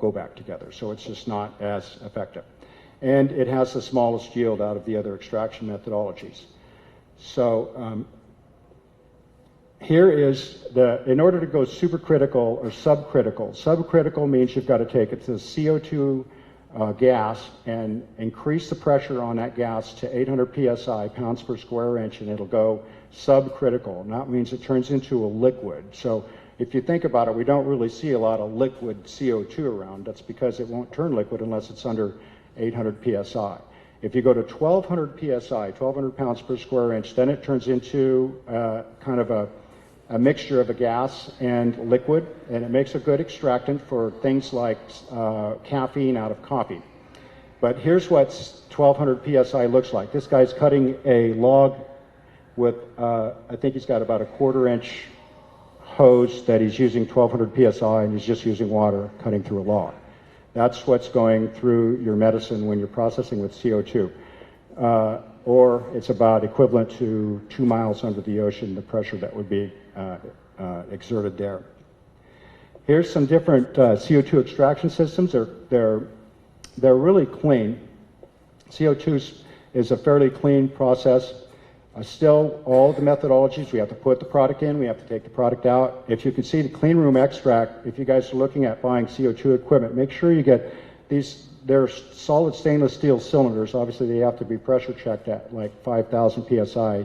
go back together. So it's just not as effective. And it has the smallest yield out of the other extraction methodologies. So here is in order to go supercritical or subcritical means you've got to take it to CO2 gas and increase the pressure on that gas to 800 psi, pounds per square inch, and it'll go subcritical. And that means it turns into a liquid. So if you think about it, we don't really see a lot of liquid CO2 around. That's because it won't turn liquid unless it's under 800 psi. If you go to 1200 psi, 1200 pounds per square inch, then it turns into kind of a mixture of a gas and liquid, and it makes a good extractant for things like caffeine out of coffee. But here's what 1200 psi looks like. This guy's cutting a log with, I think he's got about a 1/4 inch hose that he's using 1200 psi, and he's just using water cutting through a log. That's what's going through your medicine when you're processing with CO2. Or it's about equivalent to 2 miles under the ocean, the pressure that would be exerted there. Here's some different CO2 extraction systems. They're really clean. CO2 is a fairly clean process. Still, all the methodologies, we have to put the product in, we have to take the product out. If you can see the clean room extract, if you guys are looking at buying CO2 equipment, make sure you get these. They're solid stainless steel cylinders. Obviously, they have to be pressure checked at like 5,000 psi,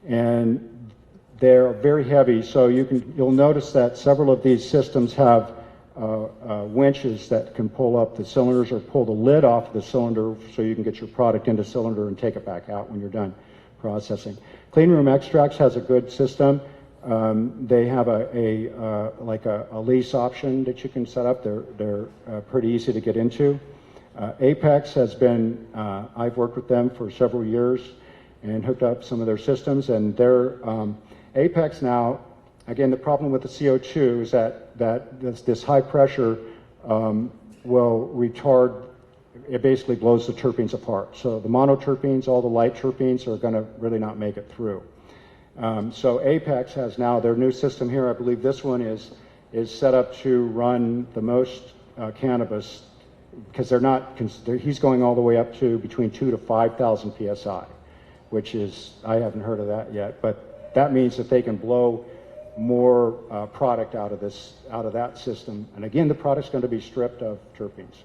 and they're very heavy. So you'll notice that several of these systems have winches that can pull up the cylinders or pull the lid off the cylinder, so you can get your product into cylinder and take it back out when you're done processing. Clean room extracts has a good system. They have like a lease option that you can set up. They're pretty easy to get into. Apex has been, I've worked with them for several years and hooked up some of their systems, and their Apex now, again, the problem with the CO2 is that this high pressure will retard, it basically blows the terpenes apart. So the monoterpenes, all the light terpenes are going to really not make it through. So Apex has now their new system here. I believe this one is set up to run the most cannabis, because he's going all the way up to between 2,000 to 5,000 psi, which is, I haven't heard of that yet, but that means that they can blow more product out of that system. And again, the product's going to be stripped of terpenes,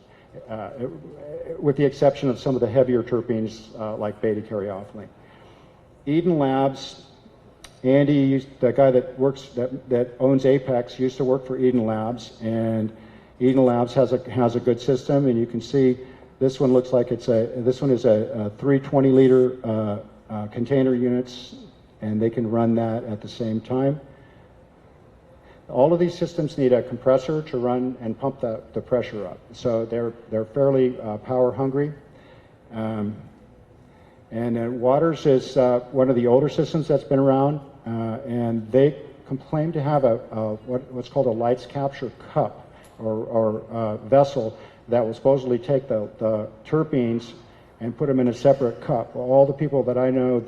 with the exception of some of the heavier terpenes like beta-caryophyllene. Eden Labs, Andy, the guy that owns Apex, used to work for Eden Labs, and Eden Labs has a good system, and you can see this one looks like this one is a 320 liter container units, and they can run that at the same time. All of these systems need a compressor to run and pump the pressure up, so they're fairly power hungry. And Waters is one of the older systems that's been around, and they claim to have what's called a lights capture cup or vessel that will supposedly take the terpenes and put them in a separate cup. All the people that I know,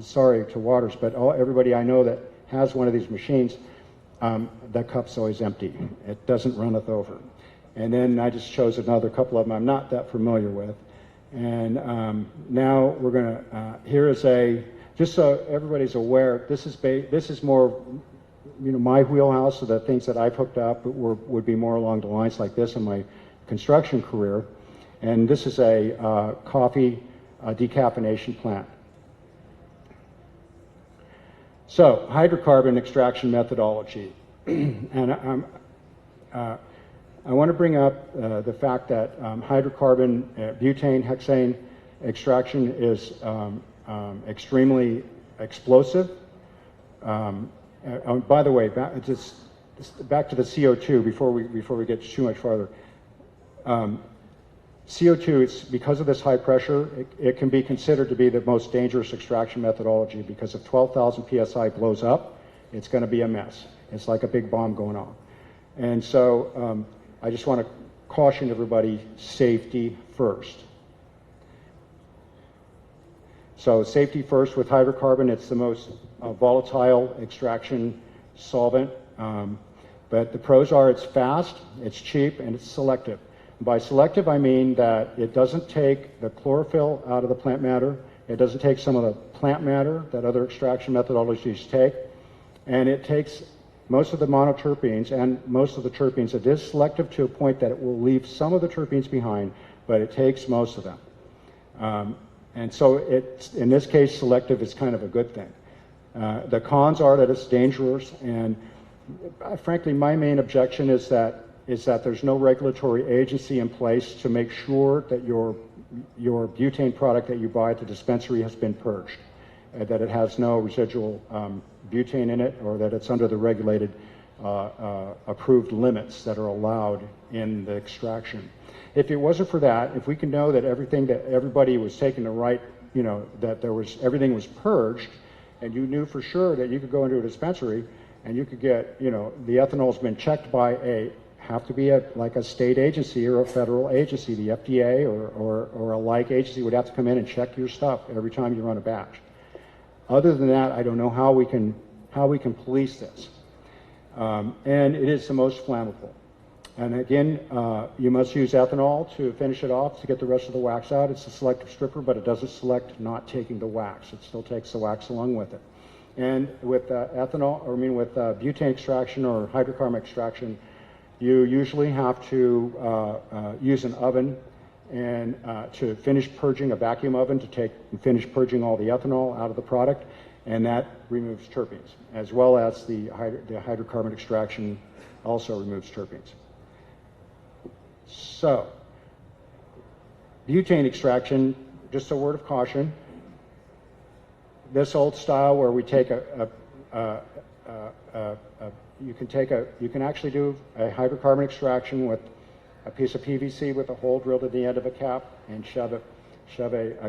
sorry to Waters, but everybody I know that has one of these machines, that cup's always empty. It doesn't runneth over. And then I just chose another couple of them I'm not that familiar with. And now we're going to, here is just so everybody's aware, this is more, my wheelhouse of the things that I've hooked up would be more along the lines like this in my construction career. And this is a coffee decaffeination plant. So, hydrocarbon extraction methodology. And I want to bring up the fact that hydrocarbon, butane, hexane extraction is extremely explosive. By the way, back to the CO2 before we get too much farther. CO2, it's because of this high pressure, it can be considered to be the most dangerous extraction methodology, because if 12,000 psi blows up, it's going to be a mess. It's like a big bomb going off. And so I just want to caution everybody, safety first. So safety first with hydrocarbon. It's the most volatile extraction solvent. But the pros are it's fast, it's cheap, and it's selective. By selective, I mean that it doesn't take the chlorophyll out of the plant matter. It doesn't take some of the plant matter that other extraction methodologies take. And it takes most of the monoterpenes and most of the terpenes. It is selective to a point that it will leave some of the terpenes behind, but it takes most of them. And so it's, in this case, selective is kind of a good thing. The cons are that it's dangerous, and frankly, my main objection is that there's no regulatory agency in place to make sure that your butane product that you buy at the dispensary has been purged, that it has no residual butane in it, or that it's under the regulated approved limits that are allowed in the extraction. If it wasn't for that, if we can know that everything that everybody was taking the right, that everything was purged, and you knew for sure that you could go into a dispensary and you could get, the ethanol's been checked by have to be like a state agency or a federal agency, the FDA or a like agency would have to come in and check your stuff every time you run a batch. Other than that, I don't know how we can police this. And it is the most flammable. And again, you must use ethanol to finish it off to get the rest of the wax out. It's a selective stripper, but it doesn't select not taking the wax. It still takes the wax along with it. And with with butane extraction or hydrocarbon extraction, you usually have to use an oven and to finish purging, a vacuum oven to finish purging all the ethanol out of the product, and that removes terpenes, as well as the hydrocarbon extraction also removes terpenes. So, butane extraction, just a word of caution. This old style where we take you can actually do a hydrocarbon extraction with a piece of PVC with a hole drilled at the end of a cap and shove a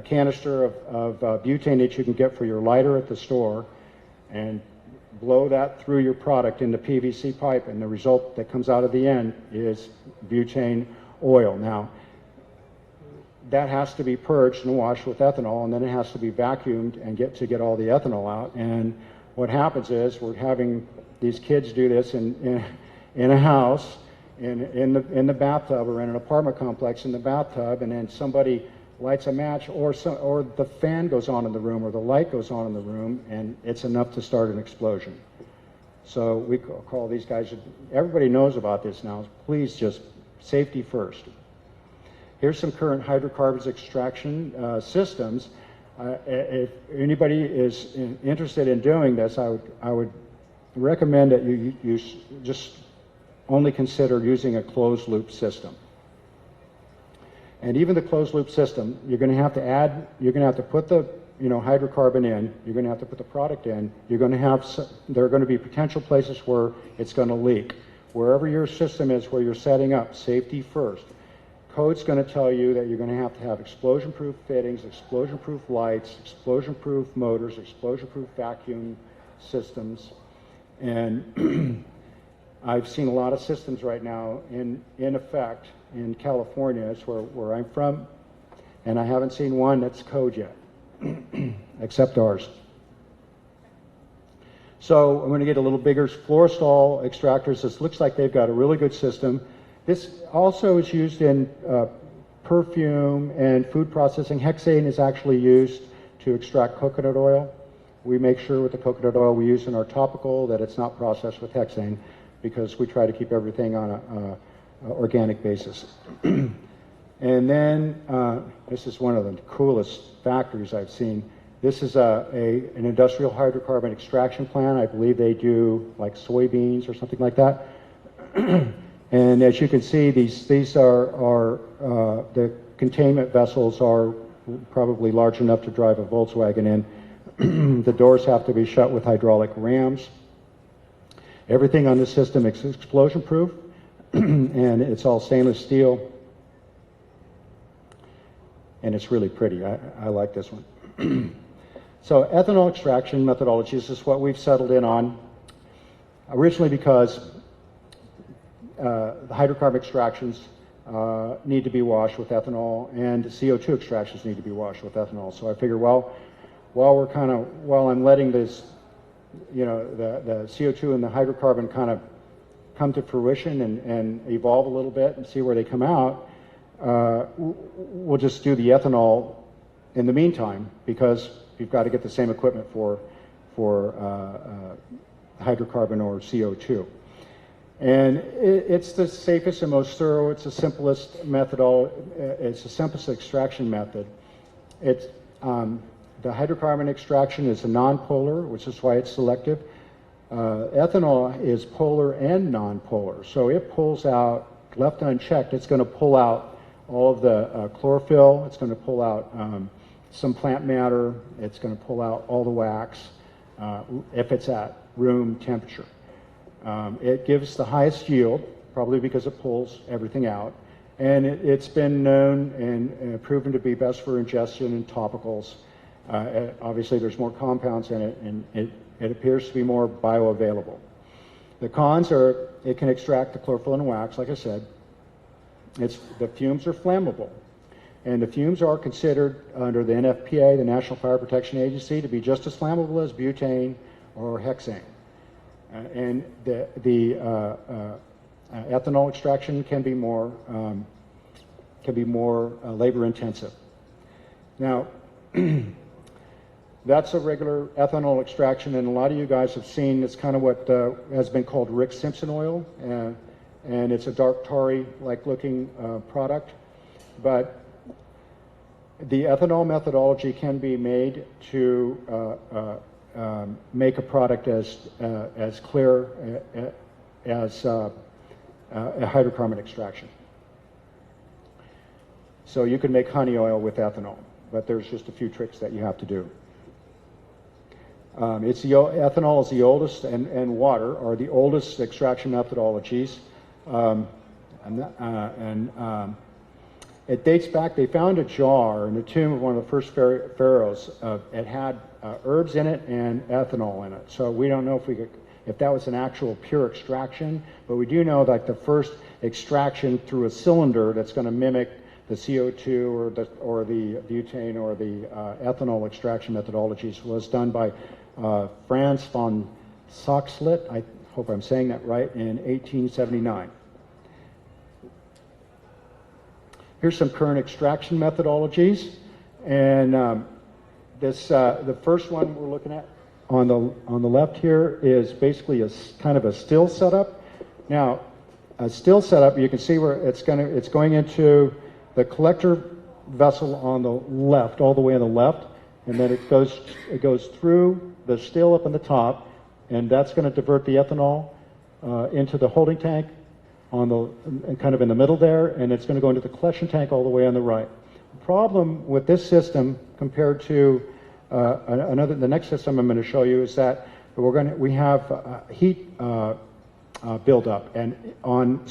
canister of butane that you can get for your lighter at the store and blow that through your product in the PVC pipe, and the result that comes out of the end is butane oil. Now, that has to be purged and washed with ethanol, and then it has to be vacuumed and get all the ethanol out. And what happens is we're having these kids do this in a house, in the bathtub, or in an apartment complex in the bathtub, and then somebody lights a match, or the fan goes on in the room, or the light goes on in the room, and it's enough to start an explosion. So we call these guys, everybody knows about this now, please just safety first. Here's some current hydrocarbons extraction systems. If anybody is interested in doing this, I would recommend that you just only consider using a closed loop system. And even the closed loop system, you're going to have to put the hydrocarbon in, you're going to have to put the product in, there are going to be potential places where it's going to leak. Wherever your system is, where you're setting up, safety first. Code's going to tell you that you're going to have explosion-proof fittings, explosion-proof lights, explosion-proof motors, explosion-proof vacuum systems. And I've seen a lot of systems right now in effect in California, it's where I'm from, and I haven't seen one that's code yet, except ours. So I'm going to get a little bigger Floristol extractors. This looks like they've got a really good system. This also is used in perfume and food processing. Hexane is actually used to extract coconut oil. We make sure with the coconut oil we use in our topical that it's not processed with hexane, because we try to keep everything on a organic basis. And then this is one of the coolest factories I've seen. This is an industrial hydrocarbon extraction plant. I believe they do like soybeans or something like that. And as you can see, these are the containment vessels are probably large enough to drive a Volkswagen in. The doors have to be shut with hydraulic rams. Everything on the system is explosion proof, and it's all stainless steel. And it's really pretty. I like this one. So ethanol extraction methodologies, this is what we've settled in on. Originally because the hydrocarbon extractions need to be washed with ethanol, and CO2 extractions need to be washed with ethanol. So I figure, well, while I'm letting this, the CO2 and the hydrocarbon kind of come to fruition and evolve a little bit and see where they come out, we'll just do the ethanol in the meantime, because you've got to get the same equipment for hydrocarbon or CO2. And it's the safest and most thorough. It's the simplest it's the simplest extraction method. It's the hydrocarbon extraction is a non-polar, which is why it's selective. Ethanol is polar and non-polar, so it pulls out, left unchecked, it's going to pull out all of the chlorophyll. It's going to pull out some plant matter. It's going to pull out all the wax if it's at room temperature. It gives the highest yield, probably because it pulls everything out, and it's been known and proven to be best for ingestion and topicals. Obviously, there's more compounds in it, and it appears to be more bioavailable. The cons are it can extract the chlorophyll and wax, like I said. The fumes are flammable, and the fumes are considered under the NFPA, the National Fire Protection Agency, to be just as flammable as butane or hexane. And the ethanol extraction can be more labor intensive. Now, that's a regular ethanol extraction, and a lot of you guys have seen. It's kind of what has been called Rick Simpson oil, and it's a dark tarry-like looking product. But the ethanol methodology can be made to make a product as clear as a hydrocarbon extraction. So you can make honey oil with ethanol, but there's just a few tricks that you have to do. Ethanol is the oldest, and water are the oldest extraction methodologies. It dates back, they found a jar in the tomb of one of the first pharaohs. It had herbs in it and ethanol in it. So we don't know if that was an actual pure extraction, but we do know that the first extraction through a cylinder that's going to mimic the CO2 or the butane or the ethanol extraction methodologies was done by Franz von Soxhlet, I hope I'm saying that right, in 1879. Here's some current extraction methodologies, and the first one we're looking at on the left here is basically a kind of a still setup. Now, a still setup, you can see where it's going into the collector vessel on the left, all the way on the left, and then it goes through the still up on the top, and that's going to divert the ethanol into the holding tank and kind of in the middle there, and it's going to go into the collection tank all the way on the right. The problem with this system compared to the next system I'm going to show you is that we have heat buildup and on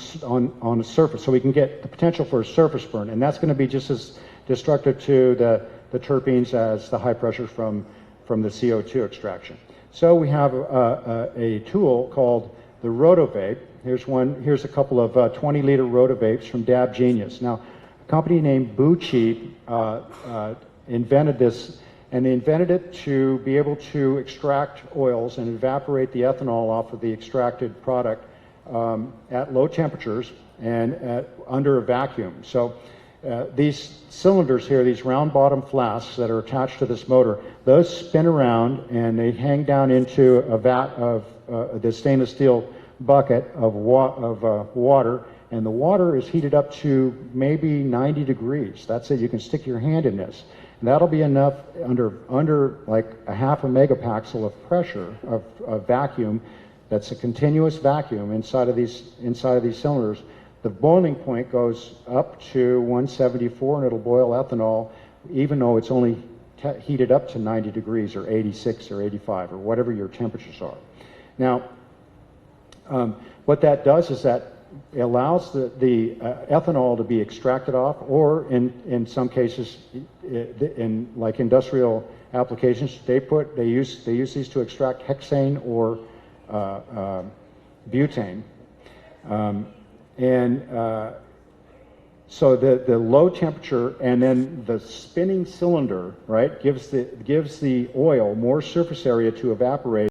a surface, so we can get the potential for a surface burn, and that's going to be just as destructive to the terpenes as the high pressure from the CO2 extraction. So we have a tool called the Rotovape. Here's a couple of 20-liter Rotovapes from Dab Genius. Now, a company named Bucci invented this, and they invented it to be able to extract oils and evaporate the ethanol off of the extracted product at low temperatures and under a vacuum. So these cylinders here, these round bottom flasks that are attached to this motor, those spin around and they hang down into a vat of the stainless steel bucket of water, and the water is heated up to maybe 90 degrees. That's it. You can stick your hand in this, and that'll be enough under like a half a megapascal of pressure of vacuum. That's a continuous vacuum inside of these cylinders. The boiling point goes up to 174, and it'll boil ethanol, even though it's only heated up to 90 degrees or 86 or 85 or whatever your temperatures are. Now, what that does is that it allows the ethanol to be extracted off, or in some cases, in like industrial applications, they use these to extract hexane or butane. So the low temperature and then the spinning cylinder, right, gives the oil more surface area to evaporate.